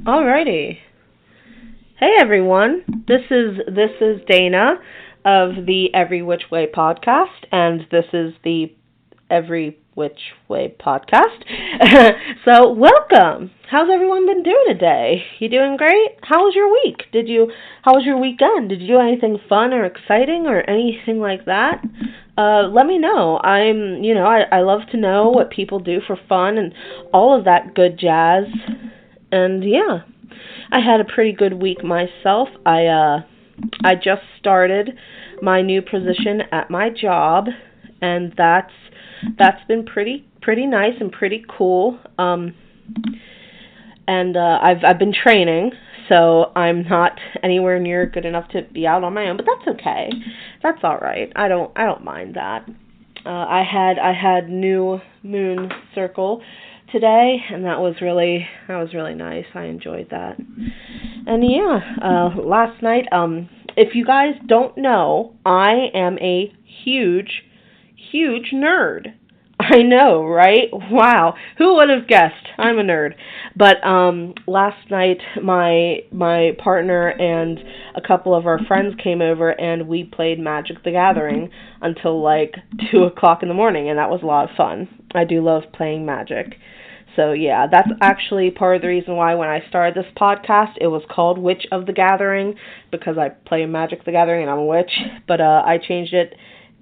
Alrighty. Hey everyone. This is Dana of the Every Which Way podcast, and this is the Every Which Way podcast. So welcome. How's everyone been doing today? You doing great? How was your week? How was your weekend? Did you do anything fun or exciting or anything like that? Let me know. I love to know what people do for fun and all of that good jazz. And yeah, I had a pretty good week myself. I just started my new position at my job, and that's been pretty nice and pretty cool. And I've been training, so I'm not anywhere near good enough to be out on my own, but that's okay. That's all right. I don't mind that. I had new moon circle today, and that was really nice. I enjoyed that. And yeah, last night, if you guys don't know, I am a huge nerd. I know, right? Wow. Who would have guessed? I'm a nerd. But last night my partner and a couple of our friends came over and we played Magic the Gathering until like 2:00 in the morning, and that was a lot of fun. I do love playing Magic. So yeah, that's actually part of the reason why when I started this podcast it was called Witch of the Gathering, because I play Magic the Gathering and I'm a witch, but I changed it.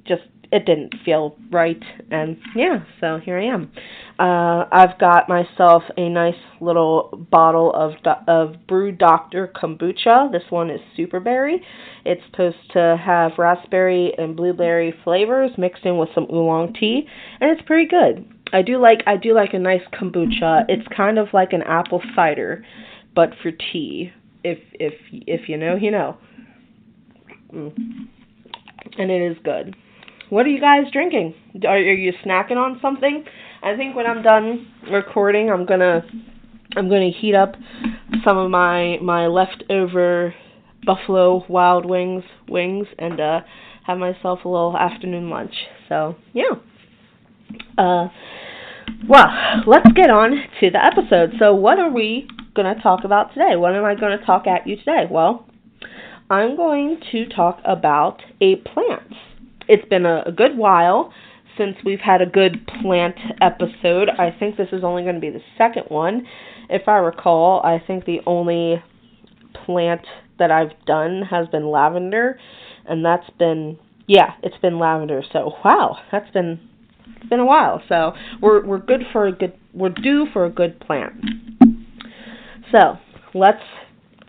Just it didn't feel right, and yeah, so here I am. I've got myself a nice little bottle of Brew Doctor kombucha. This one is super berry. It's supposed to have raspberry and blueberry flavors mixed in with some oolong tea, and it's pretty good. I do like a nice kombucha. It's kind of like an apple cider, but for tea. If you know, you know. And it is good. What are you guys drinking? Are you snacking on something? I think when I'm done recording, I'm gonna heat up some of my leftover Buffalo Wild Wings and have myself a little afternoon lunch. So yeah. Well, let's get on to the episode. So what are we going to talk about today? What am I going to talk at you today? Well, I'm going to talk about a plant. It's been a good while since we've had a good plant episode. I think this is only going to be the second one. If I recall, I think the only plant that I've done has been lavender, and it's been lavender. So, wow, it's been a while. So, we're due for a good plant. So, let's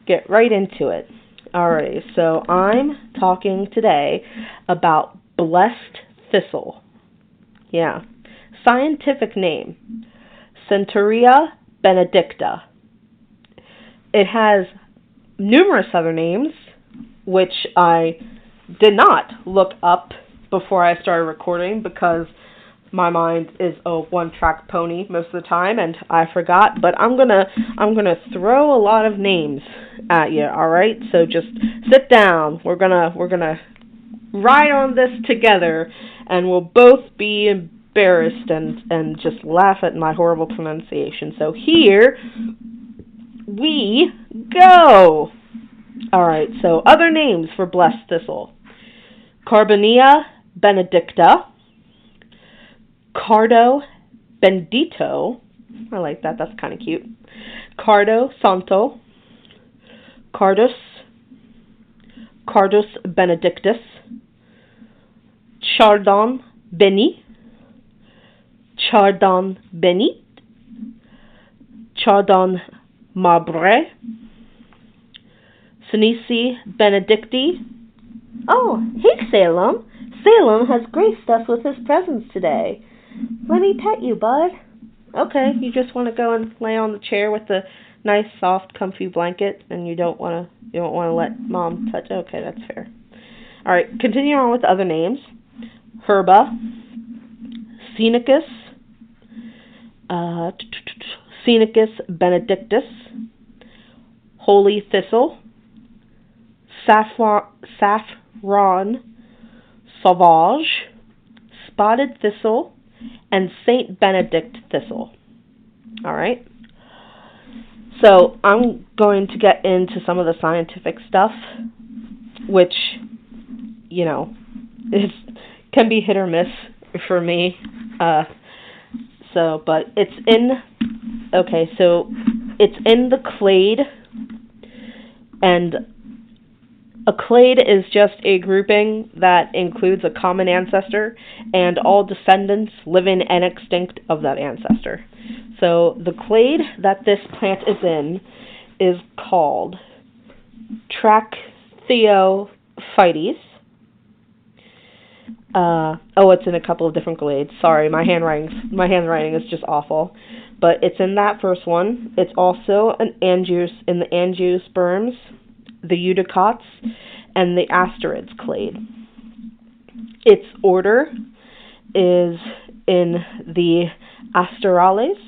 get right into it. Alrighty, so I'm talking today about blessed thistle. Yeah. Scientific name, Centaurea benedicta. It has numerous other names, which I did not look up before I started recording because my mind is a one-track pony most of the time, and I forgot. But I'm gonna throw a lot of names at you. All right, so just sit down. We're gonna ride on this together, and we'll both be embarrassed and just laugh at my horrible pronunciation. So here we go. All right. So other names for blessed thistle: Carbonea benedicta. Cardo bendito. I like that. That's kind of cute. Cardo santo. Cardus benedictus. Chardon beni. Chardon benit. Chardon marbre. Senesi benedicti. Oh, hey Salem. Salem has graced us with his presence today. Let me pet you, bud. Okay, you just want to go and lay on the chair with the nice, soft, comfy blanket, and you don't want to let Mom touch. Okay, that's fair. All right, continue on with the other names: Herba, Scenicus, Scenicus benedictus, Holy Thistle, Saffron sauvage, Spotted Thistle, and Saint Benedict Thistle. All right. So I'm going to get into some of the scientific stuff, which, you know, can be hit or miss for me. But it's in, okay, so it's in the clade, and a clade is just a grouping that includes a common ancestor and all descendants, living and extinct, of that ancestor. So the clade that this plant is in is called Trachyophytes. It's in a couple of different glades. Sorry, my handwriting is just awful. But it's in that first one. It's also in the angiosperms, the eudicots, and the asterids clade. Its order is in the Asterales.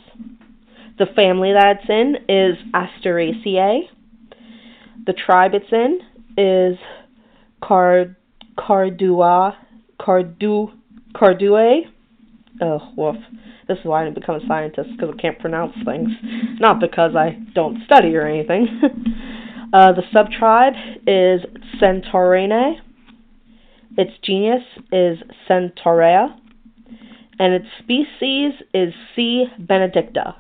The family that it's in is Asteraceae. The tribe it's in is Carduae. Oh, woof. This is why I didn't become a scientist, because I can't pronounce things. Not because I don't study or anything. The subtribe is Centaurinae. Its genus is Centaurea. And its species is C. benedicta.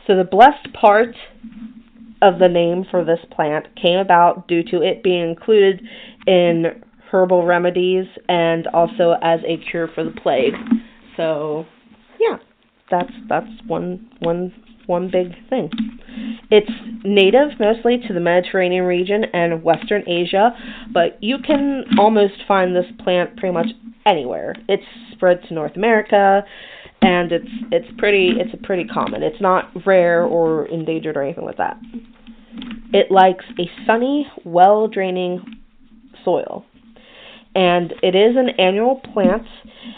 So the blessed part of the name for this plant came about due to it being included in herbal remedies and also as a cure for the plague. So, yeah, that's one big thing. It's native mostly to the Mediterranean region and Western Asia, but you can almost find this plant pretty much anywhere. It's spread to North America, and it's pretty common. It's not rare or endangered or anything like that. It likes a sunny, well-draining soil. And it is an annual plant,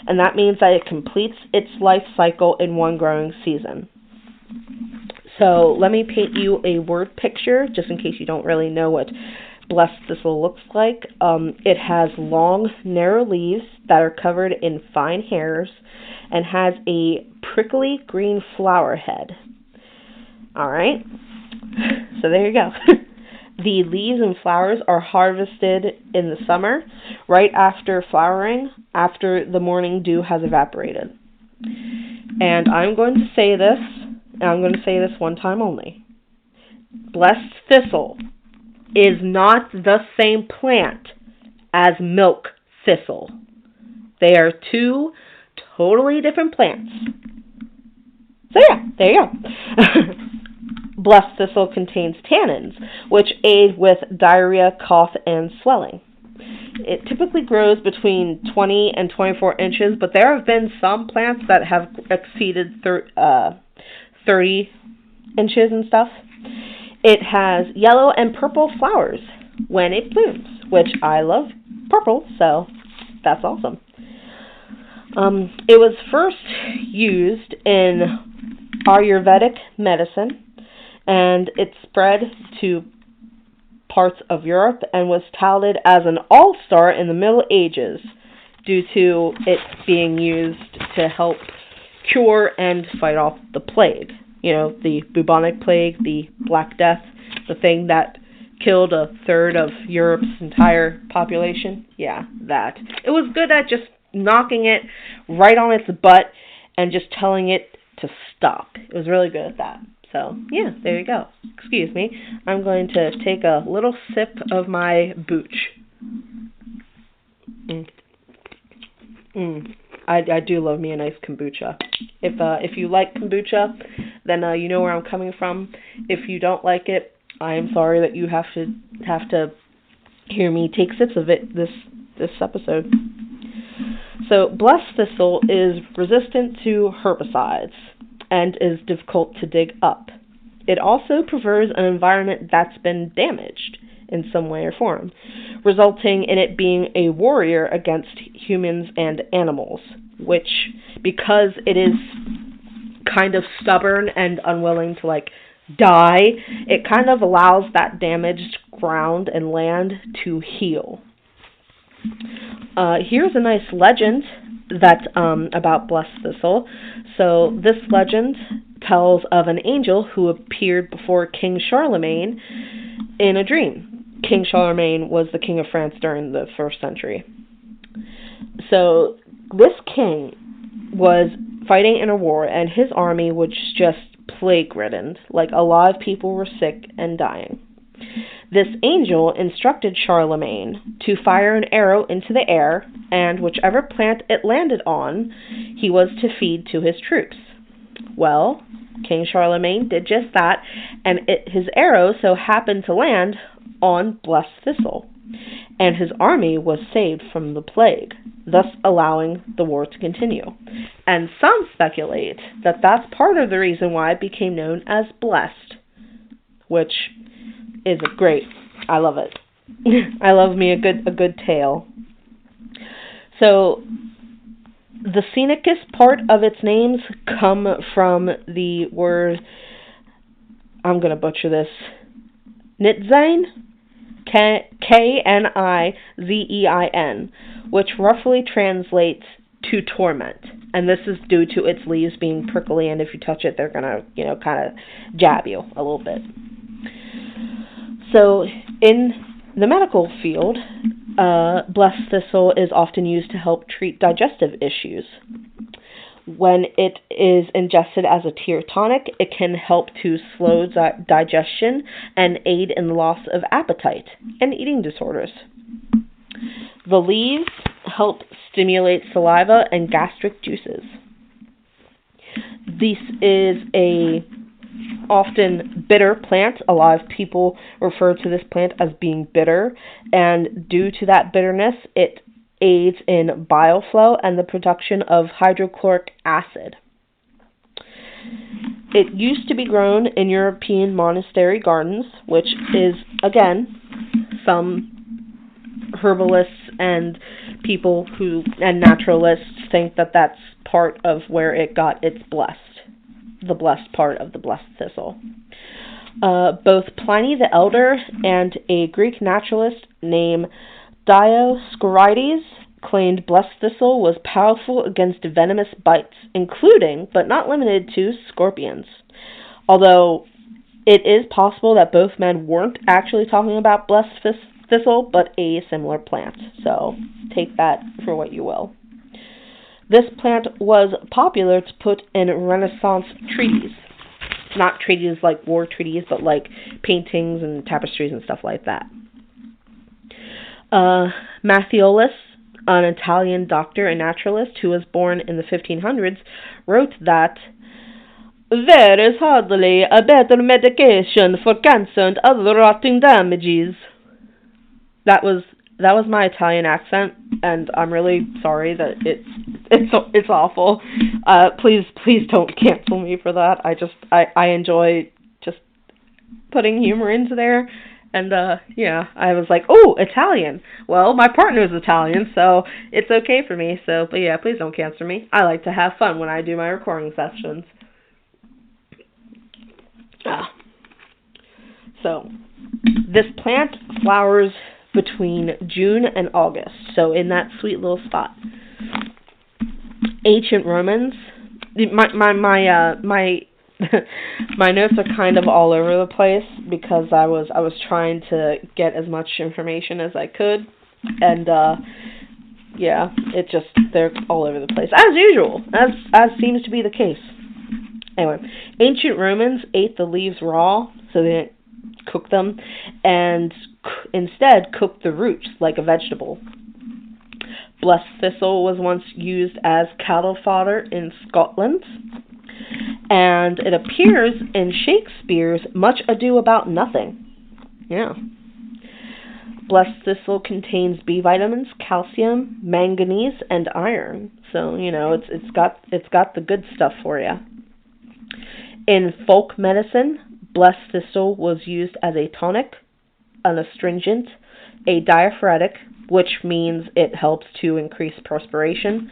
and that means that it completes its life cycle in one growing season. So let me paint you a word picture, just in case you don't really know what blessed thistle looks like. It has long, narrow leaves that are covered in fine hairs and has a prickly green flower head. All right, so there you go. The leaves and flowers are harvested in the summer, right after flowering, after the morning dew has evaporated. And I'm going to say this, and I'm going to say this one time only. Blessed thistle is not the same plant as milk thistle. They are two totally different plants. So yeah, there you go. Blessed thistle contains tannins, which aid with diarrhea, cough, and swelling. It typically grows between 20 and 24 inches, but there have been some plants that have exceeded 30 inches and stuff. It has yellow and purple flowers when it blooms, which I love purple, so that's awesome. It was first used in Ayurvedic medicine, and it spread to parts of Europe and was touted as an all-star in the Middle Ages due to it being used to help cure and fight off the plague. You know, the bubonic plague, the Black Death, the thing that killed a third of Europe's entire population. Yeah, that. It was good at just knocking it right on its butt and just telling it to stop. It was really good at that. So, yeah, there you go. Excuse me. I'm going to take a little sip of my booch. I do love me a nice kombucha. If you like kombucha, then you know where I'm coming from. If you don't like it, I am sorry that you have to hear me take sips of it this episode. So, blessed thistle is resistant to herbicides and is difficult to dig up. It also prefers an environment that's been damaged in some way or form, resulting in it being a warrior against humans and animals, which, because it is kind of stubborn and unwilling to, die, it kind of allows that damaged ground and land to heal. Here's a nice legend that's about blessed thistle. So this legend tells of an angel who appeared before King Charlemagne in a dream. King Charlemagne was the king of France during the 1st century. So this king was fighting in a war, and his army was just plague-ridden. Like, a lot of people were sick and dying. This angel instructed Charlemagne to fire an arrow into the air, and whichever plant it landed on, he was to feed to his troops. Well, King Charlemagne did just that, and his arrow so happened to land on blessed Thistle, and his army was saved from the plague, thus allowing the war to continue. And some speculate that that's part of the reason why it became known as blessed, which is great. I love it. I love me a good tale. So the scenicus part of its names come from the word, I'm going to butcher this, Knitzein, Knizein, which roughly translates to torment. And this is due to its leaves being prickly, and if you touch it, they're going to, kind of jab you a little bit. So in the medical field, blessed thistle is often used to help treat digestive issues. When it is ingested as a tear tonic, it can help to slow digestion and aid in loss of appetite and eating disorders. The leaves help stimulate saliva and gastric juices. This is a often bitter plant. A lot of people refer to this plant as being bitter, and due to that bitterness, it aids in bile flow and the production of hydrochloric acid. It used to be grown in European monastery gardens, which is, again, some herbalists and people and naturalists think that that's part of where it got its the blessed part of the blessed thistle. Both Pliny the Elder and a Greek naturalist named Dioscorides claimed blessed thistle was powerful against venomous bites, including, but not limited to, scorpions. Although it is possible that both men weren't actually talking about blessed thistle, but a similar plant. So take that for what you will. This plant was popular to put in Renaissance treaties. Not treaties like war treaties, but like paintings and tapestries and stuff like that. Matthiolus, an Italian doctor and naturalist who was born in the 1500s, wrote that there is hardly a better medication for cancer and other rotting damages. That was my Italian accent, and I'm really sorry that it's awful. Please don't cancel me for that. I enjoy just putting humor into there, and I was like, oh, Italian. Well, my partner is Italian, so it's okay for me. So, but yeah, please don't cancel me. I like to have fun when I do my recording sessions. So this plant flowers between June and August, so in that sweet little spot. Ancient Romans, my notes are kind of all over the place because I was trying to get as much information as I could, and they're all over the place as usual, as seems to be the case. Anyway, ancient Romans ate the leaves raw, so they didn't cook them, and instead cooked the roots like a vegetable. Blessed thistle was once used as cattle fodder in Scotland, and it appears in Shakespeare's Much Ado About Nothing. Yeah. Blessed thistle contains B vitamins, calcium, manganese, and iron. So, it's got the good stuff for you. In folk medicine, blessed thistle was used as a tonic, an astringent, a diaphoretic, which means it helps to increase perspiration,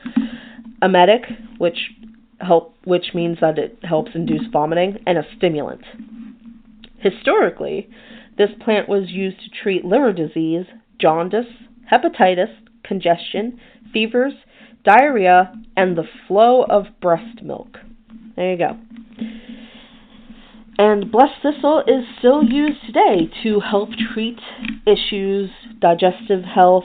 a emetic, which means that it helps induce vomiting, and a stimulant. Historically, this plant was used to treat liver disease, jaundice, hepatitis, congestion, fevers, diarrhea, and the flow of breast milk. There you go. And blessed thistle is still used today to help treat issues, digestive health,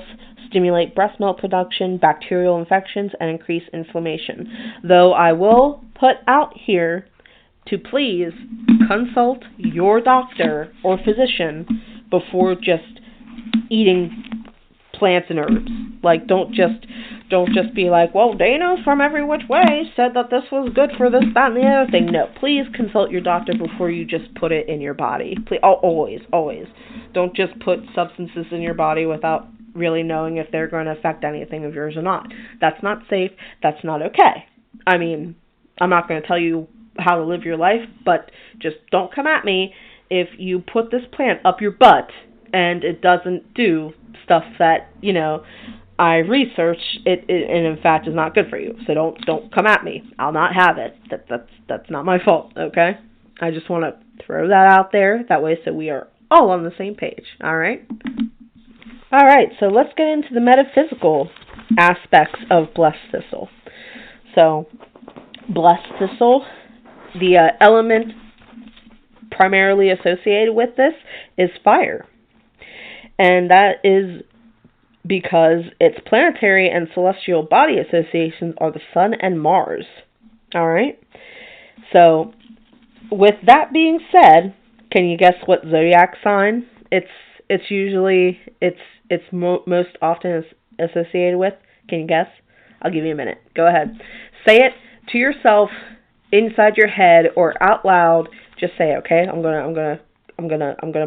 stimulate breast milk production, bacterial infections, and increase inflammation. Though I will put out here to please consult your doctor or physician before just eating plants and herbs. Like, don't just be like, well, Dana from every which way said that this was good for this, that, and the other thing. No, please consult your doctor before you just put it in your body. Please, always. Don't just put substances in your body without really knowing if they're going to affect anything of yours or not. That's not safe. That's not okay. I mean, I'm not going to tell you how to live your life, but just don't come at me if you put this plant up your butt and it doesn't do stuff that, I researched it and in fact is not good for you. So don't come at me. I'll not have it. That's not my fault, okay? I just want to throw that out there that way so we are all on the same page, all right? All right, so let's get into the metaphysical aspects of blessed thistle. So, blessed thistle, the element primarily associated with this is fire. And that is because its planetary and celestial body associations are the Sun and Mars. All right? So, with that being said, can you guess what zodiac sign it's usually most often associated with? Can you guess? I'll give you a minute. Go ahead. Say it to yourself inside your head or out loud. Just say it, okay? I'm gonna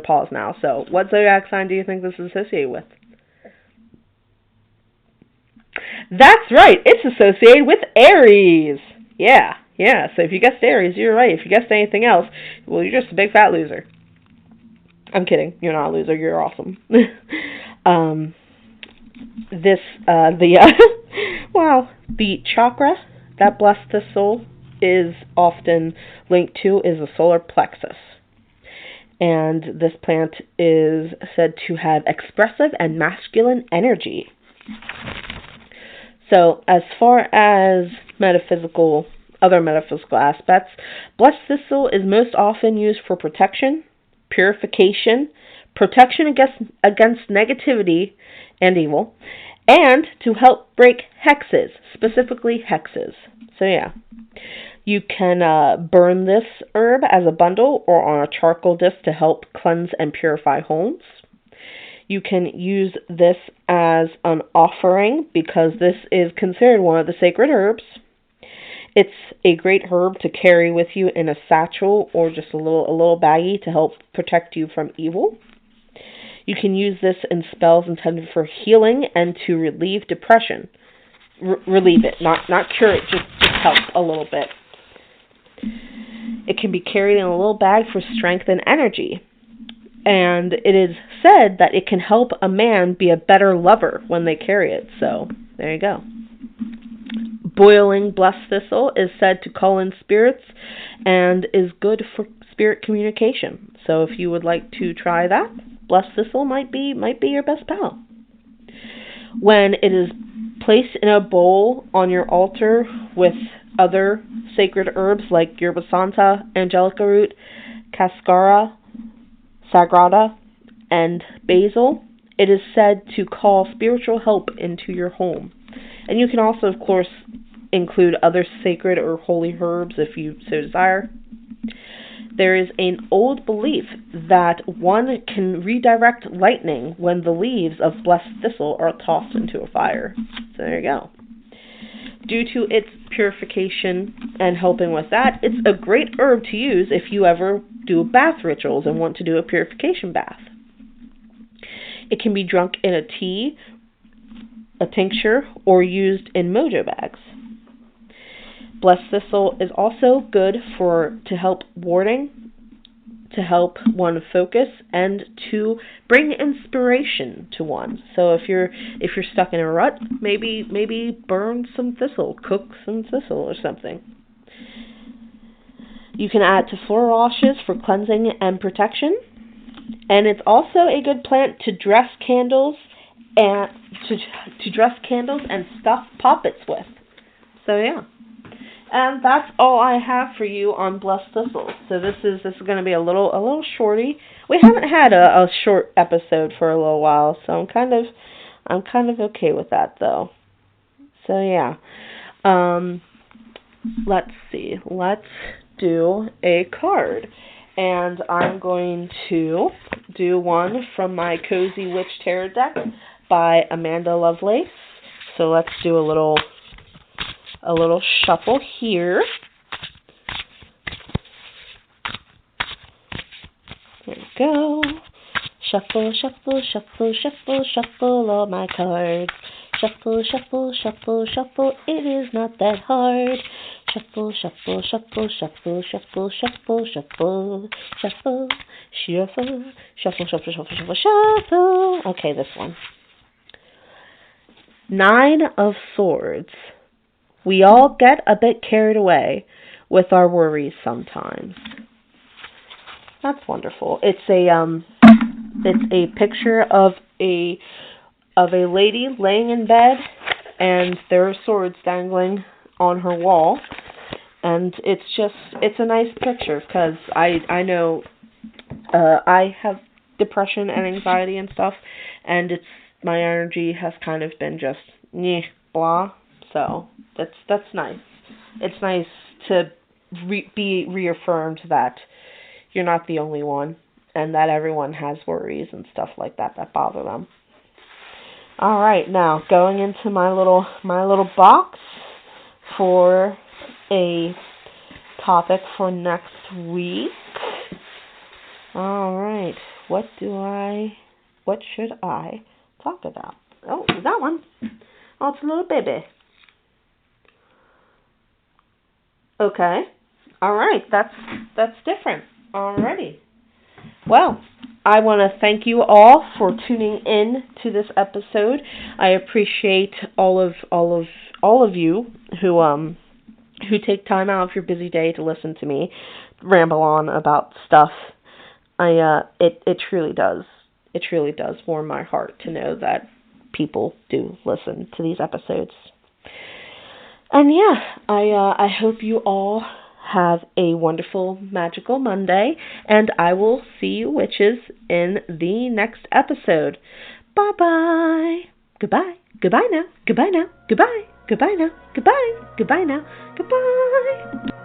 pause now. So, what zodiac sign do you think this is associated with? That's right. It's associated with Aries. Yeah. So if you guessed Aries, you're right. If you guessed anything else, well, you're just a big fat loser. I'm kidding. You're not a loser. You're awesome. The chakra that blessed thistle is often linked to is the solar plexus. And this plant is said to have expressive and masculine energy. So, as far as other metaphysical aspects, blessed thistle is most often used for protection, purification, protection against negativity and evil, and to help break hexes, specifically hexes. So, yeah. You can burn this herb as a bundle or on a charcoal disc to help cleanse and purify homes. You can use this as an offering because this is considered one of the sacred herbs. It's a great herb to carry with you in a satchel or just a little baggie to help protect you from evil. You can use this in spells intended for healing and to relieve depression. Relieve it, not cure it, just help a little bit. It can be carried in a little bag for strength and energy. And it is said that it can help a man be a better lover when they carry it. So, there you go. Boiling blessed thistle is said to call in spirits and is good for spirit communication. So, if you would like to try that, blessed thistle might be your best pal. When it is placed in a bowl on your altar with other sacred herbs like yerba santa, angelica root, cascara, sagrada, and basil, it is said to call spiritual help into your home. And you can also, of course, include other sacred or holy herbs if you so desire. There is an old belief that one can redirect lightning when the leaves of blessed thistle are tossed into a fire. So there you go. Due to its purification and helping with that, it's a great herb to use if you ever do bath rituals and want to do a purification bath. It can be drunk in a tea, a tincture, or used in mojo bags. Blessed thistle is also good to help warding, to help one focus, and to bring inspiration to one. So if you're stuck in a rut, maybe burn some thistle, cook some thistle or something. You can add to floral washes for cleansing and protection. And it's also a good plant to dress candles and stuff poppets with. So yeah. And that's all I have for you on Blessed Thistle. So this is going to be a little shorty. We haven't had a short episode for a little while, so I'm kind of okay with that though. So yeah. Let's see. Let's do a card. And I'm going to do one from my Cozy Witch Tarot deck by Amanda Lovelace. So let's do a little shuffle here. There we go. Shuffle, shuffle, shuffle, shuffle, shuffle all my cards. Shuffle, shuffle, shuffle, shuffle, it is not that hard. Shuffle, shuffle, shuffle, shuffle, shuffle, shuffle, shuffle, shuffle, shuffle, shuffle, shuffle, shuffle, shuffle, shuffle. Okay, this one. 9 of Swords. We all get a bit carried away with our worries sometimes. That's wonderful. It's a picture of a lady laying in bed, and there are swords dangling on her wall, and it's a nice picture because I know I have depression and anxiety and stuff, and my energy has kind of been just blah. So that's nice. It's nice to be reaffirmed that you're not the only one, and that everyone has worries and stuff like that bother them. All right, now going into my little box for a topic for next week. All right, what should I talk about? Oh, that one. Oh, it's a little baby. Okay. All right, that's different. Alrighty. Well, I want to thank you all for tuning in to this episode. I appreciate all of you who take time out of your busy day to listen to me ramble on about stuff. It truly does warm my heart to know that people do listen to these episodes. And yeah, I hope you all have a wonderful, magical Monday, and I will see you witches in the next episode. Bye-bye. Goodbye. Goodbye now. Goodbye now. Goodbye. Goodbye now. Goodbye. Goodbye now. Goodbye.